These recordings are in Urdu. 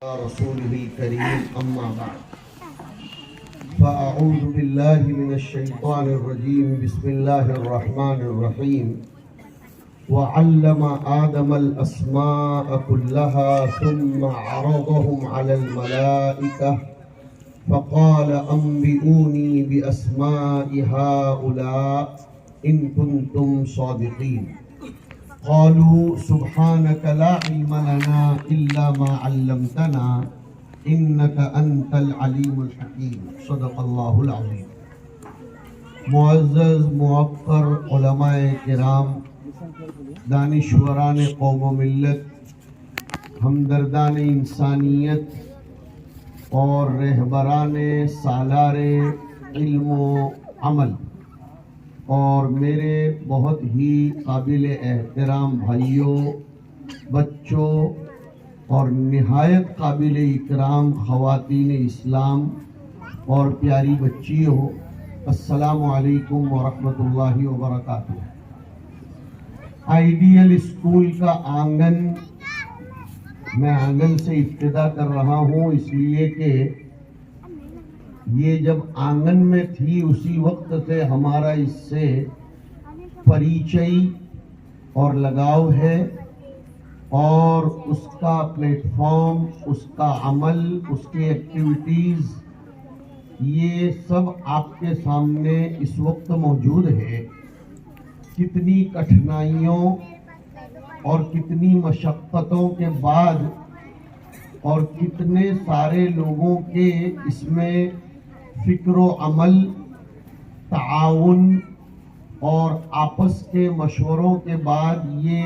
رسوله الكريم أما بعد فأعوذ بالله من الشيطان الرجيم بسم الله الرحمن الرحيم وعلم آدم الأسماء كلها ثم عرضهم على الملائكة فقال أنبئوني بأسماء هؤلاء إن كنتم صادقين قالوا سبحانك لا علم لنا إلا ما علمتنا إنك أنت العليم الحكيم صدق اللہ العظیم۔ معزز موقر علماء کرام، دانشوران قوم و ملت، ہمدردان انسانیت اور رہبران سالار علم و عمل، اور میرے بہت ہی قابل احترام بھائیوں، بچوں اور نہایت قابل اکرام خواتین اسلام اور پیاری بچیوں، السلام علیکم ورحمۃ اللہ وبرکاتہ۔ آئیڈیل اسکول کا آنگن، میں آنگن سے ابتدا کر رہا ہوں اس لیے کہ یہ جب آنگن میں تھی اسی وقت سے ہمارا اس سے پریچئی اور لگاؤ ہے، اور اس کا پلیٹ فارم، اس کا عمل، اس کی ایکٹیویٹیز، یہ سب آپ کے سامنے اس وقت موجود ہے۔ کتنی کٹھنائیوں اور کتنی مشقتوں کے بعد اور کتنے سارے لوگوں کے اس میں فکر و عمل، تعاون اور آپس کے مشوروں کے بعد یہ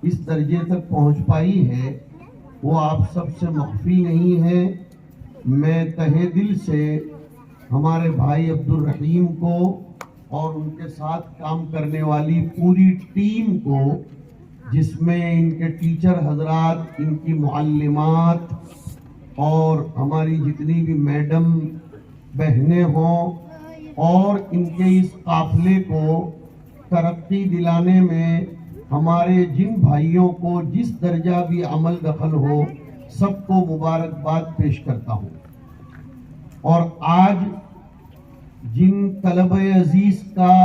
اس درجے تک پہنچ پائی ہے، وہ آپ سب سے مخفی نہیں ہے۔ میں تہہ دل سے ہمارے بھائی عبدالرحیم کو اور ان کے ساتھ کام کرنے والی پوری ٹیم کو، جس میں ان کے ٹیچر حضرات، ان کی معلمات اور ہماری جتنی بھی میڈم بہنیں ہوں، اور ان کے اس قافلے کو ترقی دلانے میں ہمارے جن بھائیوں کو جس درجہ بھی عمل دخل ہو، سب کو مبارکباد پیش کرتا ہوں۔ اور آج جن طلبہ عزیز کا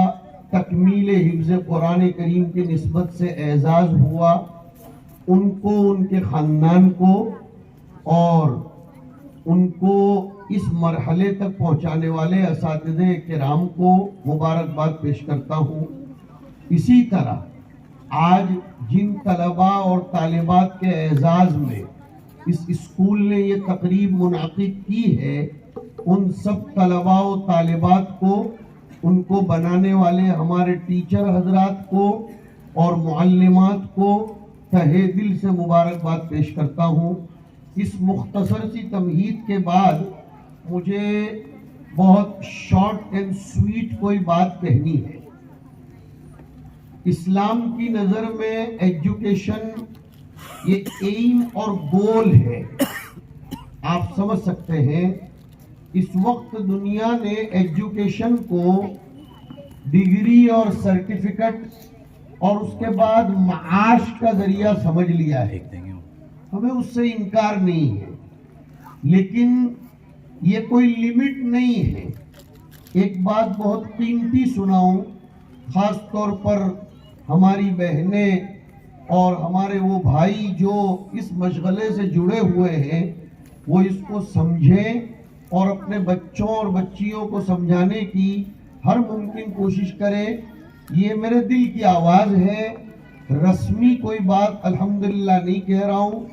تکمیل حفظ قرآن کریم کی نسبت سے اعزاز ہوا، ان کو، ان کے خاندان کو اور ان کو اس مرحلے تک پہنچانے والے اساتذہ کرام کو مبارکباد پیش کرتا ہوں۔ اسی طرح آج جن طلباء اور طالبات کے اعزاز میں اس اسکول نے یہ تقریب منعقد کی ہے، ان سب طلباء و طالبات کو، ان کو بنانے والے ہمارے ٹیچر حضرات کو اور معلمات کو تہہ دل سے مبارکباد پیش کرتا ہوں۔ اس مختصر سی تمہید کے بعد مجھے بہت شارٹ اینڈ سویٹ کوئی بات کہنی ہے۔ اسلام کی نظر میں ایجوکیشن یہ ایم اور گول ہے۔ آپ سمجھ سکتے ہیں اس وقت دنیا نے ایجوکیشن کو ڈگری اور سرٹیفکیٹ اور اس کے بعد معاش کا ذریعہ سمجھ لیا ہے، ہمیں اس سے انکار نہیں ہے، لیکن یہ کوئی لیمٹ نہیں ہے۔ ایک بات بہت قیمتی سناؤں، خاص طور پر ہماری بہنیں اور ہمارے وہ بھائی جو اس مشغلے سے جڑے ہوئے ہیں، وہ اس کو سمجھیں اور اپنے بچوں اور بچیوں کو سمجھانے کی ہر ممکن کوشش کریں۔ یہ میرے دل کی آواز ہے، رسمی کوئی بات الحمدللہ نہیں کہہ رہا ہوں۔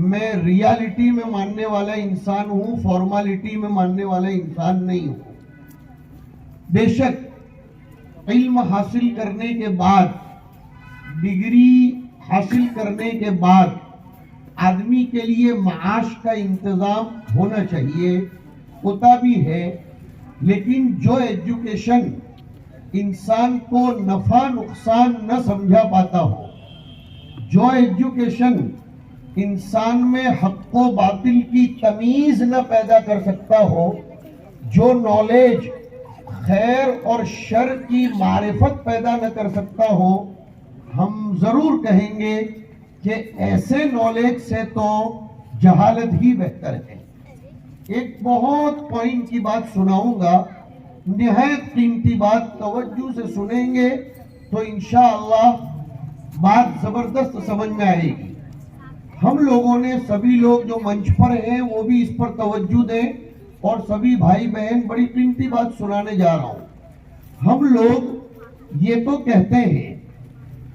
میں ریالٹی میں ماننے والا انسان ہوں، فارمالٹی میں ماننے والا انسان نہیں ہوں۔ بے شک علم حاصل کرنے کے بعد، ڈگری حاصل کرنے کے بعد آدمی کے لیے معاش کا انتظام ہونا چاہیے، ہوتا بھی ہے، لیکن جو ایجوکیشن انسان کو نفع نقصان نہ سمجھا پاتا ہو، جو ایجوکیشن انسان میں حق و باطل کی تمیز نہ پیدا کر سکتا ہو، جو نالج خیر اور شر کی معرفت پیدا نہ کر سکتا ہو، ہم ضرور کہیں گے کہ ایسے نالج سے تو جہالت ہی بہتر ہے۔ ایک بہت پوائنٹ کی بات سناؤں گا، نہایت قیمتی بات، توجہ سے سنیں گے تو انشاءاللہ بات زبردست سمجھ میں آئے گی۔ ہم لوگوں نے، سبھی لوگ جو منچ پر ہیں وہ بھی اس پر توجہ دیں، اور سبھی بھائی بہن، بڑی قیمتی بات سنانے جا رہا ہوں۔ ہم لوگ یہ تو کہتے ہیں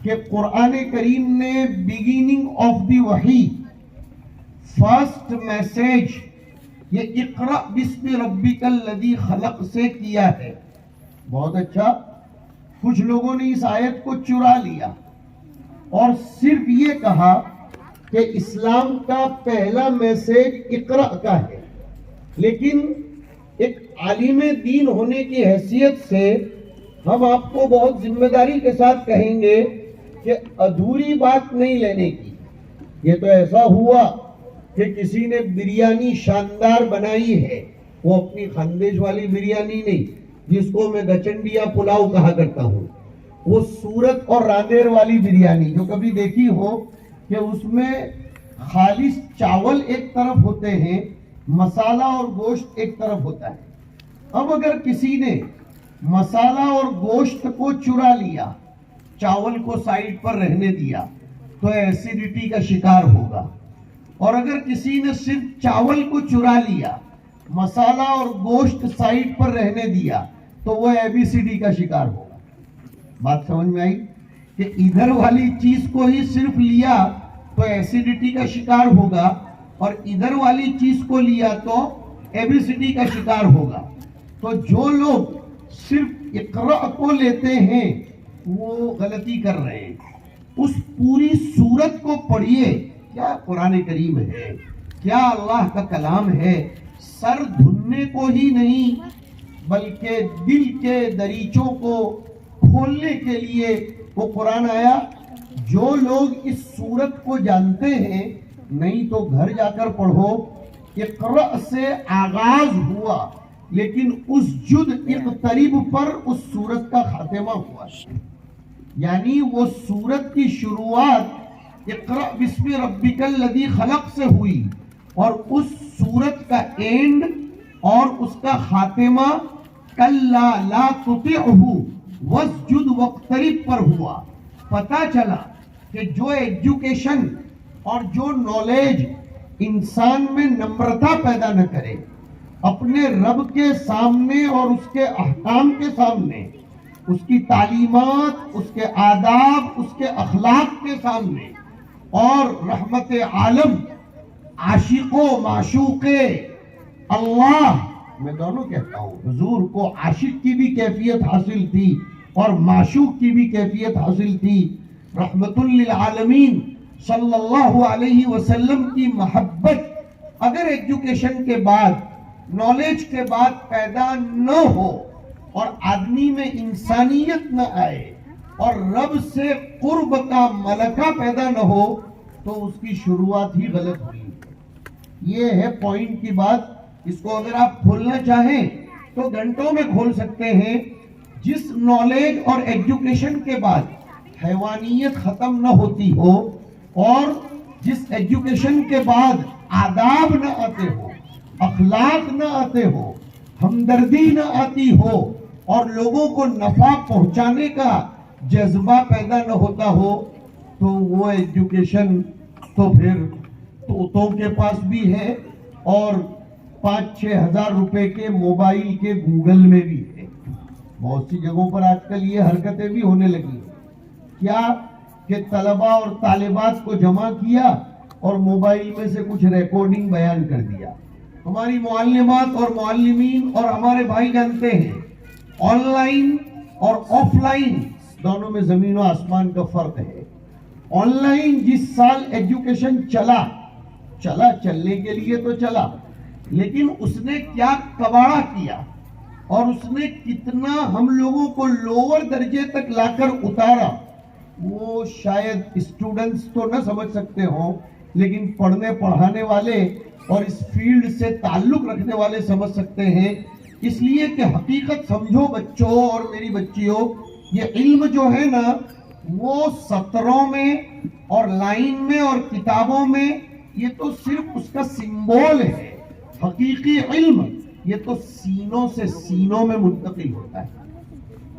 کہ قرآن کریم نے بگیننگ آف دی وحی، فرسٹ میسیج، یہ اقرأ بسم ربک الذی خلق سے کیا ہے۔ بہت اچھا، کچھ لوگوں نے اس آیت کو چرا لیا اور صرف یہ کہا کہ اسلام کا پہلا میسیج اقرأ کا ہے، لیکن ایک عالم دین ہونے کی حیثیت سے ہم آپ کو بہت ذمہ داری کے ساتھ کہیں گے کہ ادھوری بات نہیں لینے کی۔ یہ تو ایسا ہوا کہ کسی نے بریانی شاندار بنائی ہے، وہ اپنی خاندیش والی بریانی نہیں، جس کو میں گچنڈیا پلاؤ کہا کرتا ہوں، وہ سورت اور راندیر والی بریانی جو کبھی دیکھی ہو کہ اس میں خالص چاول ایک طرف ہوتے ہیں، مسالہ اور گوشت ایک طرف ہوتا ہے۔ اب اگر کسی نے مسالہ اور گوشت کو چرا لیا، چاول کو سائیڈ پر رہنے دیا، تو ایسیڈیٹی کا شکار ہوگا، اور اگر کسی نے صرف چاول کو چرا لیا، مسالہ اور گوشت سائیڈ پر رہنے دیا، تو وہ ایبیسیڈی کا شکار ہوگا۔ بات سمجھ میں آئی کہ ادھر والی چیز کو ہی صرف لیا تو ایسیڈیٹی کا شکار ہوگا، اور ادھر والی چیز کو لیا تو ایبیسیڈی کا شکار ہوگا۔ تو جو لوگ صرف اقرأ کو لیتے ہیں وہ غلطی کر رہے ہیں۔ اس پوری سورت کو پڑھیے، کیا قرآن کریم ہے، کیا اللہ کا کلام ہے، سر دھننے کو ہی نہیں بلکہ دل کے دریچوں کو کھولنے کے لیے وہ قرآن آیا۔ جو لوگ اس سورت کو جانتے ہیں، نہیں تو گھر جا کر پڑھو، اقرأ سے آغاز ہوا، لیکن اس جد اقترب پر اس سورت کا خاتمہ ہوا، یعنی وہ سورت کی شروعات اقرأ بسم ربک الذی خلق سے ہوئی، اور اس سورت کا اینڈ اور اس کا خاتمہ کلا لا تطعہ واسجد واقترب پر ہوا۔ پتہ چلا کہ جو ایجوکیشن اور جو نالج انسان میں نمرتا پیدا نہ کرے، اپنے رب کے سامنے اور اس کے احکام کے سامنے، اس کی تعلیمات، اس کے آداب، اس کے اخلاق کے سامنے، اور رحمت عالم، عاشق و معشوق اللہ، میں دونوں کہتا ہوں، حضور کو عاشق کی بھی کیفیت حاصل تھی اور معشوق کی بھی کیفیت حاصل تھی۔ رحمت للعالمین صلی اللہ علیہ وسلم کی محبت اگر ایجوکیشن کے بعد، نالج کے بعد پیدا نہ ہو، اور آدمی میں انسانیت نہ آئے، اور رب سے قرب کا ملکہ پیدا نہ ہو، تو اس کی شروعات ہی غلط ہوئی۔ یہ ہے پوائنٹ کی بات۔ اس کو اگر آپ کھولنا چاہیں تو گھنٹوں میں کھول سکتے ہیں۔ جس نالج اور ایجوکیشن کے بعد حیوانیت ختم نہ ہوتی ہو، اور جس ایجوکیشن کے بعد آداب نہ آتے ہو، اخلاق نہ آتے ہو، ہمدردی نہ آتی ہو، اور لوگوں کو نفع پہنچانے کا جذبہ پیدا نہ ہوتا ہو، تو وہ ایجوکیشن تو پھر طوطوں کے پاس بھی ہے، اور 5-6 ہزار روپے کے موبائل کے گوگل میں بھی ہے۔ بہت سی جگہوں پر آج کل یہ حرکتیں بھی ہونے لگی ہیں، کیا کہ طلبہ اور طالبات کو جمع کیا اور موبائل میں سے کچھ ریکارڈنگ بیان کر دیا۔ ہماری معلمات اور معلمین اور ہمارے بھائی جانتے ہیں، آن لائن اور آف لائن دونوں میں زمین و آسمان کا فرق ہے۔ آن لائن جس سال ایجوکیشن چلنے کے لیے تو چلا، لیکن اس نے کیا کباڑا کیا، اور اس نے کتنا ہم لوگوں کو لوور درجے تک لا کر اتارا، وہ شاید اسٹوڈنٹس تو نہ سمجھ سکتے ہوں، لیکن پڑھنے پڑھانے والے اور اس فیلڈ سے تعلق رکھنے والے سمجھ سکتے ہیں۔ اس لیے کہ حقیقت سمجھو بچوں اور میری بچیوں، یہ علم جو ہے نا، وہ سطروں میں اور لائن میں اور کتابوں میں یہ تو صرف اس کا سمبول ہے. حقیقی علم یہ تو سینوں سے سینوں میں منتقل ہوتا ہے.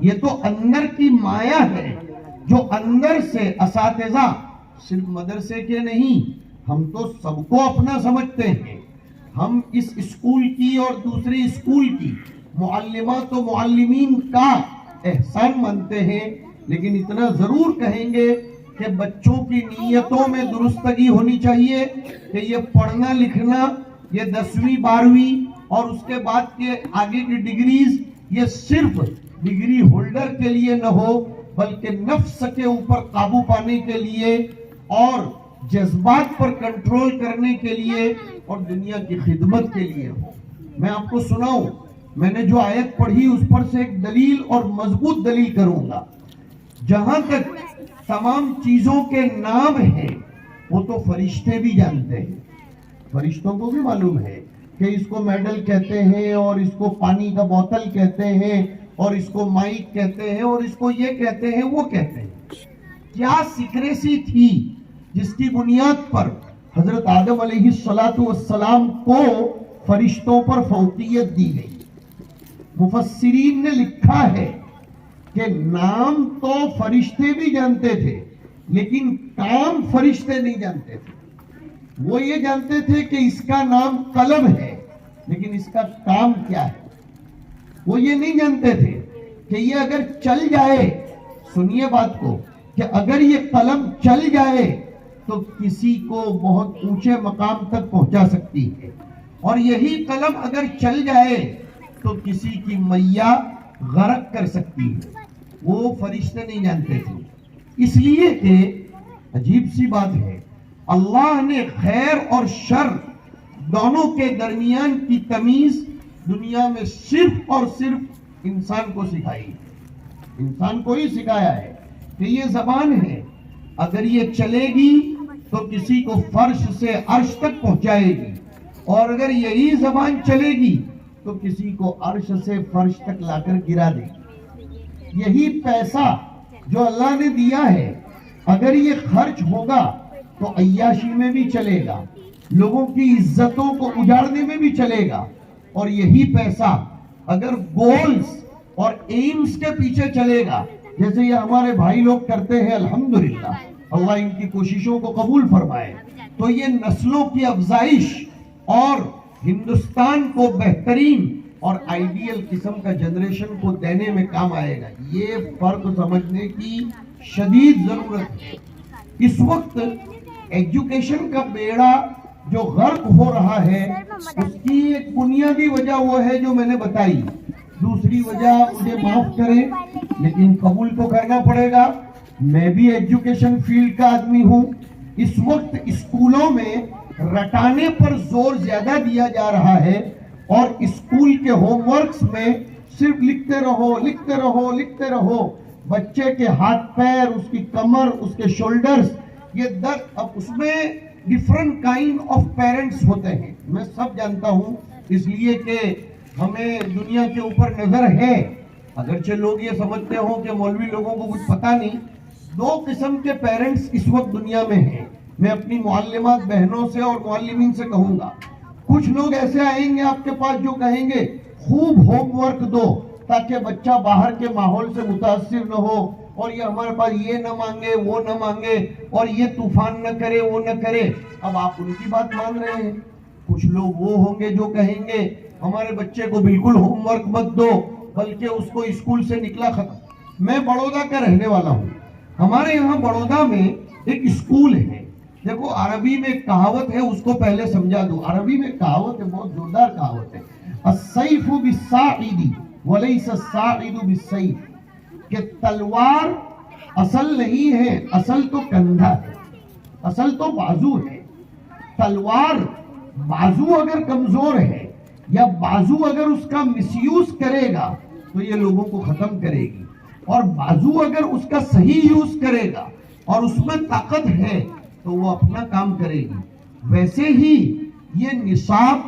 یہ تو اندر کی مایا ہے جو اندر سے اساتذہ صرف مدرسے کے نہیں، ہم تو سب کو اپنا سمجھتے ہیں. ہم اس اسکول کی اور دوسری اسکول کی معلمات و معلمین کا احسان مانتے ہیں، لیکن اتنا ضرور کہیں گے کہ بچوں کی نیتوں میں درستگی ہونی چاہیے کہ یہ پڑھنا لکھنا، یہ 10ویں 12ویں اور اس کے بعد کے آگے کی ڈگریز یہ صرف ڈگری ہولڈر کے لیے نہ ہو، بلکہ نفس کے اوپر قابو پانے کے لیے اور جذبات پر کنٹرول کرنے کے لیے اور دنیا کی خدمت کے لیے ہو. میں آپ کو سناؤں، میں نے جو آیت پڑھی اس پر سے ایک دلیل اور مضبوط دلیل کروں گا. جہاں تک تمام چیزوں کے نام ہیں وہ تو فرشتے بھی جانتے ہیں. فرشتوں کو بھی معلوم ہے کہ اس کو میڈل کہتے ہیں اور اس کو پانی کا بوتل کہتے ہیں اور اس کو مائک کہتے ہیں اور اس کو یہ کہتے ہیں وہ کہتے ہیں. کیا سیکریسی تھی جس کی بنیاد پر حضرت آدم علیہ السلام کو فرشتوں پر فوقیت دی گئی؟ مفسرین نے لکھا ہے کہ نام تو فرشتے بھی جانتے تھے لیکن کام فرشتے نہیں جانتے تھے. وہ یہ جانتے تھے کہ اس کا نام قلم ہے لیکن اس کا کام کیا ہے وہ یہ نہیں جانتے تھے کہ یہ اگر چل جائے، سنیے بات کو، کہ اگر یہ قلم چل جائے تو کسی کو بہت اونچے مقام تک پہنچا سکتی ہے، اور یہی قلم اگر چل جائے تو کسی کی میاں غرق کر سکتی ہے. وہ فرشتے نہیں جانتے تھے. اس لیے کہ عجیب سی بات ہے، اللہ نے خیر اور شر دونوں کے درمیان کی تمیز دنیا میں صرف اور صرف انسان کو سکھائی ہے. انسان کو ہی سکھایا ہے کہ یہ زبان ہے، اگر یہ چلے گی تو کسی کو فرش سے عرش تک پہنچائے گی، اور اگر یہی زبان چلے گی تو کسی کو عرش سے فرش تک لا کر گرا دے گی. یہی پیسہ جو اللہ نے دیا ہے اگر یہ خرچ ہوگا تو عیاشی میں بھی چلے گا، لوگوں کی عزتوں کو اجاڑنے میں بھی چلے گا. اور یہی پیسہ اگر گولز اور ایمز کے پیچھے چلے گا، جیسے یہ ہمارے بھائی لوگ کرتے ہیں، الحمدللہ اللہ ان کی کوششوں کو قبول فرمائے، تو یہ نسلوں کی افزائش اور ہندوستان کو بہترین اور آئیڈیل قسم کا جنریشن کو دینے میں کام آئے گا. یہ فرق سمجھنے کی شدید ضرورت ہے. اس وقت ایجوکیشن کا بیڑا جو غرق ہو رہا ہے اس کی ایک بنیادی وجہ وہ ہے جو میں نے بتائی. دوسری وجہ مجھے معاف کریں لیکن قبول تو کرنا پڑے گا، میں بھی ایجوکیشن فیلڈ کا آدمی ہوں. اس وقت اسکولوں میں رٹانے پر زور زیادہ دیا جا رہا ہے اور اسکول کے ہوم ورکس میں صرف لکھتے رہو لکھتے رہو لکھتے رہو. بچے کے ہاتھ پیر، اس کی کمر، اس کے شولڈرز یہ درد. اب اس میں ڈیفرنٹ کائنڈ آف پیرنٹس ہوتے ہیں، میں سب جانتا ہوں، اس لیے کہ ہمیں دنیا کے اوپر نظر ہے. اگرچہ لوگ یہ سمجھتے ہوں کہ مولوی لوگوں کو کچھ پتہ نہیں. 2 قسم کے پیرنٹس اس وقت دنیا میں ہیں. میں اپنی معلمات بہنوں سے اور معلمین سے کہوں گا، کچھ لوگ ایسے آئیں گے آپ کے پاس جو کہیں گے خوب ہوم ورک دو تاکہ بچہ باہر کے ماحول سے متاثر نہ ہو، اور یہ ہمارے پاس یہ نہ مانگے وہ نہ مانگے اور یہ طوفان نہ کرے وہ نہ کرے. اب آپ ان کی بات مان رہے ہیں. کچھ لوگ وہ ہوں گے جو کہیں گے ہمارے بچے کو بالکل ہوم ورک مت دو بلکہ اس کو اسکول سے نکلا ختم. میں بڑودہ کا رہنے والا ہوں. ہمارے یہاں بڑودہ میں ایک اسکول ہے. دیکھو عربی میں ایک کہاوت ہے، اس کو پہلے سمجھا دوں. عربی میں کہاوت ہے، بہت زوردار کہاوت ہے، السیف بالصاعد ولیس الصاعد بالسیف، کہ تلوار اصل نہیں ہے، اصل تو کندھا ہے، اصل تو بازو ہے. تلوار بازو اگر کمزور ہے یا بازو اگر اس کا مس یوز کرے گا تو یہ لوگوں کو ختم کرے گی، اور بازو اگر اس کا صحیح یوز کرے گا اور اس میں طاقت ہے تو وہ اپنا کام کرے گی. ویسے ہی یہ نصاب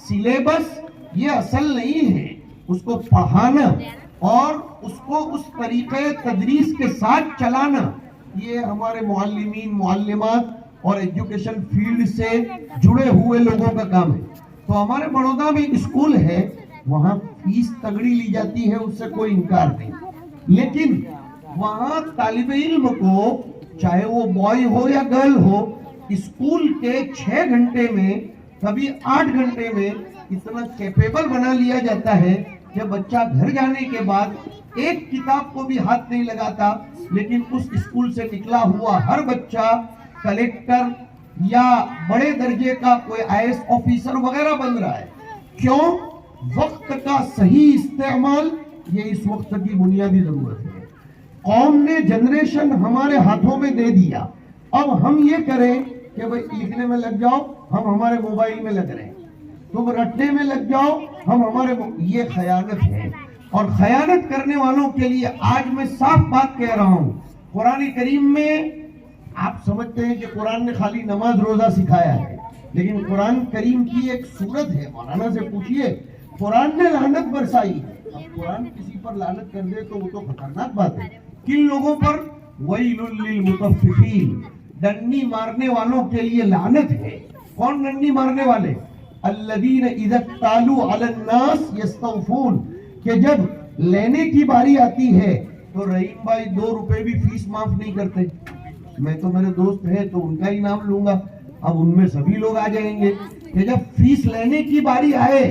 سلیبس یہ اصل نہیں ہے، اس کو پڑھانا اور اس کو اس طریقے تدریس کے ساتھ چلانا یہ ہمارے معلمین معلمات اور ایجوکیشن فیلڈ سے جڑے ہوئے لوگوں کا کام ہے. تو ہمارے بڑودہ میں اسکول ہے, وہاں فیس تگڑی لی جاتی ہے, اس سے کوئی انکار نہیں, لیکن وہاں طالب علم کو چاہے وہ بوائے ہو یا گرل ہو, اسکول کے 6 گھنٹے میں کبھی 8 گھنٹے میں اتنا کیپیبل بنا لیا جاتا ہے کہ بچہ گھر جانے کے بعد ایک کتاب کو بھی ہاتھ نہیں لگاتا, لیکن اس اسکول سے نکلا ہوا ہر بچہ کلیکٹر یا بڑے درجے کا کوئی IAS آفیسر وغیرہ بن رہا ہے. کیوں؟ وقت کا صحیح استعمال یہ اس وقت کی بنیادی ضرورت ہے. قوم نے جنریشن ہمارے ہاتھوں میں دے دیا, اب ہم یہ کریں کہ بھئی لکھنے میں لگ جاؤ, ہم ہمارے موبائل میں لگ رہے ہیں, تم رٹنے میں لگ جاؤ, ہم ہمارے یہ خیانت ہے. اور خیانت کرنے والوں کے لیے آج میں صاف بات کہہ رہا ہوں, قرآن کریم میں آپ سمجھتے ہیں کہ قرآن نے خالی نماز روزہ سکھایا ہے, لیکن قرآن کریم کی ایک سورت ہے, مولانا سے پوچھئے, قرآن نے لعنت برسائی ہے. اب قرآن کسی پر لعنت کر دے تو وہ تو خطرناک بات ہے. کن لوگوں پر؟ وَيْلٌ لِّلْمُطَفِّفِينَ, ڈنڈی مارنے والوں کے لیے لعنت ہے. کون ڈنڈی مارنے والے؟ الَّذِينَ إِذَا اكْتَالُوا عَلَى النَّاسِ يَسْتَوْفُونَ, کہ جب لینے کی باری آتی ہے تو رحیم بھائی 2 روپے بھی فیس معاف نہیں کرتے. میں تو میرے دوست ہیں تو ان کا ہی نام لوں گا, اب ان میں سبھی لوگ آ جائیں گے کہ جب فیس لینے کی باری آئے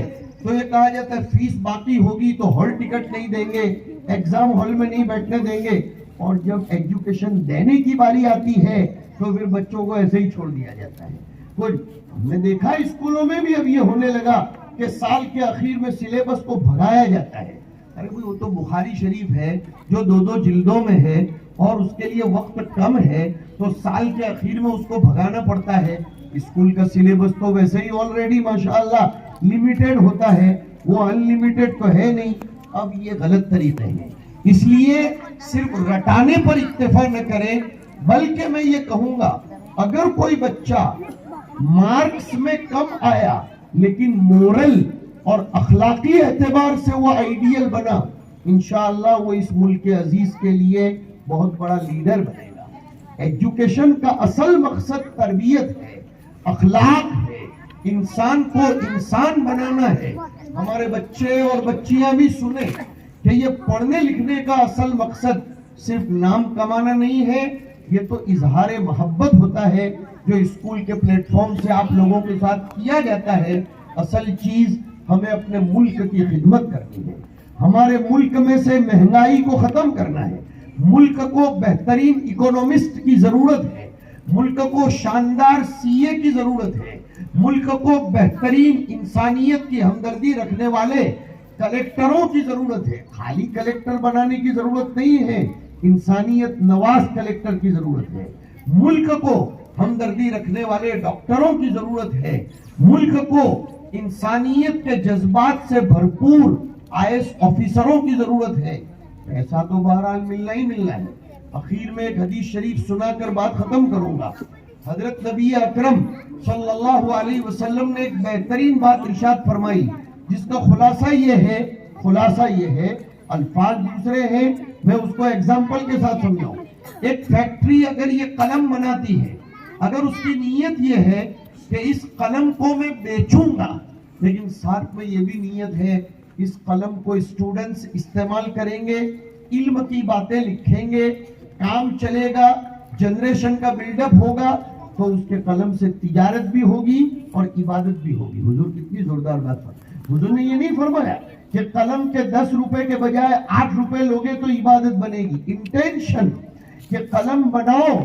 تو یہ کہا جاتا ہے فیس باقی ہوگی تو ہال ٹکٹ نہیں دیں گے, ایگزام ہال میں نہیں بیٹھنے دیں گے, اور جب ایجوکیشن دینے کی باری آتی ہے تو پھر بچوں کو ایسے ہی چھوڑ دیا جاتا ہے. ہم نے دیکھا اسکولوں میں بھی اب یہ ہونے لگا کہ سال کے اخیر میں سلیبس کو بھگایا جاتا ہے. ارے وہ تو بخاری شریف ہے جو 2 جلدوں میں ہے اور اس کے لیے وقت کم ہے, تو سال کے اخیر میں اس کو بھگانا پڑتا ہے. اسکول کا سلیبس تو ویسے ہی آلریڈی ماشاءاللہ لمیٹڈ ہوتا ہے, وہ انلیمیٹڈ تو ہے نہیں. اب یہ غلط طریقے ہیں, اس لیے صرف رٹانے پر اکتفا نہ کریں, بلکہ میں یہ کہوں گا اگر کوئی بچہ مارکس میں کم آیا لیکن مورل اور اخلاقی اعتبار سے وہ آئیڈیل بنا, انشاءاللہ وہ اس ملک عزیز کے لیے بہت بڑا لیڈر بنے گا. ایجوکیشن کا اصل مقصد تربیت ہے, اخلاق ہے, انسان کو انسان بنانا ہے. ہمارے بچے اور بچیاں بھی سنیں کہ یہ پڑھنے لکھنے کا اصل مقصد صرف نام کمانا نہیں ہے, یہ تو اظہار محبت ہوتا ہے جو اسکول کے پلیٹ فارم سے آپ لوگوں کے ساتھ کیا جاتا ہے. اصل چیز ہمیں اپنے ملک کی خدمت کرنی ہے, ہمارے ملک میں سے مہنگائی کو ختم کرنا ہے, ملک کو بہترین اکونومسٹ کی ضرورت ہے, ملک کو شاندار CA کی ضرورت ہے, ملک کو بہترین انسانیت کی ہمدردی رکھنے والے کلیکٹروں کی ضرورت ہے. خالی کلیکٹر بنانے کی ضرورت نہیں ہے, انسانیت نواز کلیکٹر کی ضرورت ہے. ملک کو ہمدردی رکھنے والے ڈاکٹروں کی ضرورت ہے, ملک کو انسانیت کے جذبات سے بھرپور IAS آفیسروں کی ضرورت ہے. ایسا تو بہرحال ملنا ہی ملنا ہے. اخیر میں ایک حدیث شریف سنا کر بات ختم کروں گا. حضرت نبی اکرم صلی اللہ علیہ وسلم نے ایک بہترین بات ارشاد فرمائی جس کا خلاصہ یہ ہے, الفاظ دوسرے ہیں, میں اس کو ایگزامپل کے ساتھ سمجھاؤں. ایک فیکٹری اگر یہ قلم بناتی ہے, اگر اس کی نیت یہ ہے کہ اس قلم کو میں بیچوں گا, لیکن ساتھ میں یہ بھی نیت ہے اس قلم کو اسٹوڈنٹس استعمال کریں گے, علم کی باتیں لکھیں گے, کام چلے گا, جنریشن کا بلڈ اپ ہوگا, تو اس کے قلم سے تجارت بھی ہوگی اور عبادت بھی ہوگی. حضور کتنی زوردار بات فرمائی. حضور نے یہ نہیں فرمایا کہ قلم کے 10 روپے کے بجائے 8 روپے لوگے تو عبادت بنے گی. انٹینشن کہ قلم بناؤ.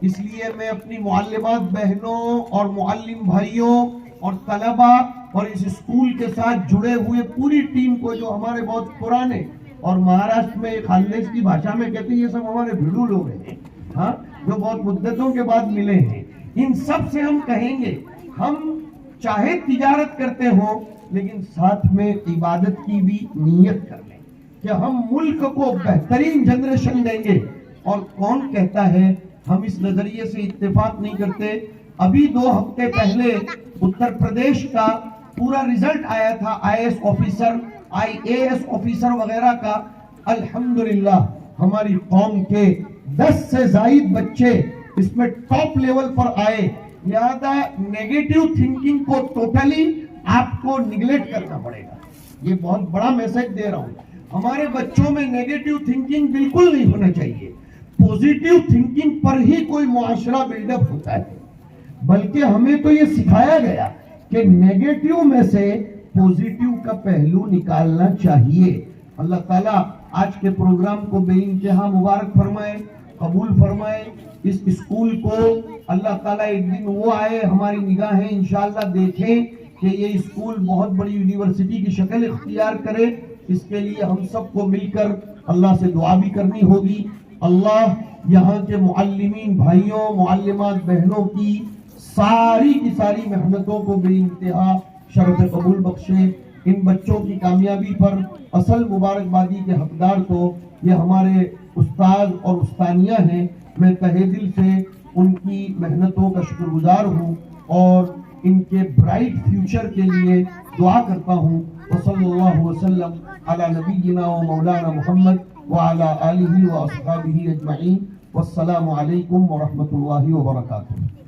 اس لیے میں اپنی معلمات بہنوں اور معلم بھائیوں اور طلبہ اور اس اسکول کے ساتھ جڑے ہوئے پوری ٹیم کو, جو ہمارے بہت پرانے اور مہاراشٹر میں خاندیش کی بھاشا میں کہتے ہیں یہ سب ہمارے بھیڑو لوگ ہیں, ہاں, جو بہت مدتوں کے بعد ملے ہیں, ان سب سے ہم کہیں گے ہم چاہے تجارت کرتے ہوں لیکن ساتھ میں عبادت کی بھی نیت کر لیں کہ ہم ملک کو بہترین جنریشن دیں گے. اور کون کہتا ہے ہم اس نظریے سے اتفاق نہیں کرتے. ابھی 2 ہفتے پہلے اتر پردیش کا پورا رزلٹ آیا تھا IAS آفیسر, IAS آفیسر وغیرہ کا. الحمدللہ ہماری قوم کے 10 سے زائد بچے اس میں ٹاپ لیول پر آئے. لہذا نیگیٹو تھنکنگ کو ٹوٹلی آپ کو نگلیکٹ کرنا پڑے گا. یہ بہت بڑا میسج دے رہا ہوں. ہمارے بچوں میں نیگیٹو تھنکنگ بالکل نہیں ہونا چاہیے. پوزیٹو تھنکنگ پر ہی کوئی معاشرہ بلڈ اپ ہوتا ہے. بلکہ ہمیں تو یہ سکھایا گیا کہ نیگیٹو میں سے پوزیٹو کا پہلو نکالنا چاہیے. اللہ تعالیٰ آج کے پروگرام کو بے انتہا مبارک فرمائے, قبول فرمائے. اس اسکول کو اللہ تعالیٰ ایک دن وہ آئے, ہماری نگاہیں انشاءاللہ دیکھیں کہ یہ اسکول بہت بڑی یونیورسٹی کی شکل اختیار کرے. اس کے لیے ہم سب کو مل کر اللہ سے دعا بھی کرنی ہوگی. اللہ یہاں کے معلمین بھائیوں, معلمات بہنوں کی ساری محنتوں کو بے انتہا شرف قبول بخشے. ان بچوں کی کامیابی پر اصل مبارکبادی کے حقدار تو یہ ہمارے استاد اور استانیہ ہیں. میں تہہ دل سے ان کی محنتوں کا شکر گزار ہوں اور ان کے برائٹ فیوچر کے لیے دعا کرتا ہوں. وصلی اللہ وسلم علی نبینا و مولانا محمد وعلی آلہ و اصحابہ اجمعین. والسلام علیکم ورحمۃ اللہ وبرکاتہ.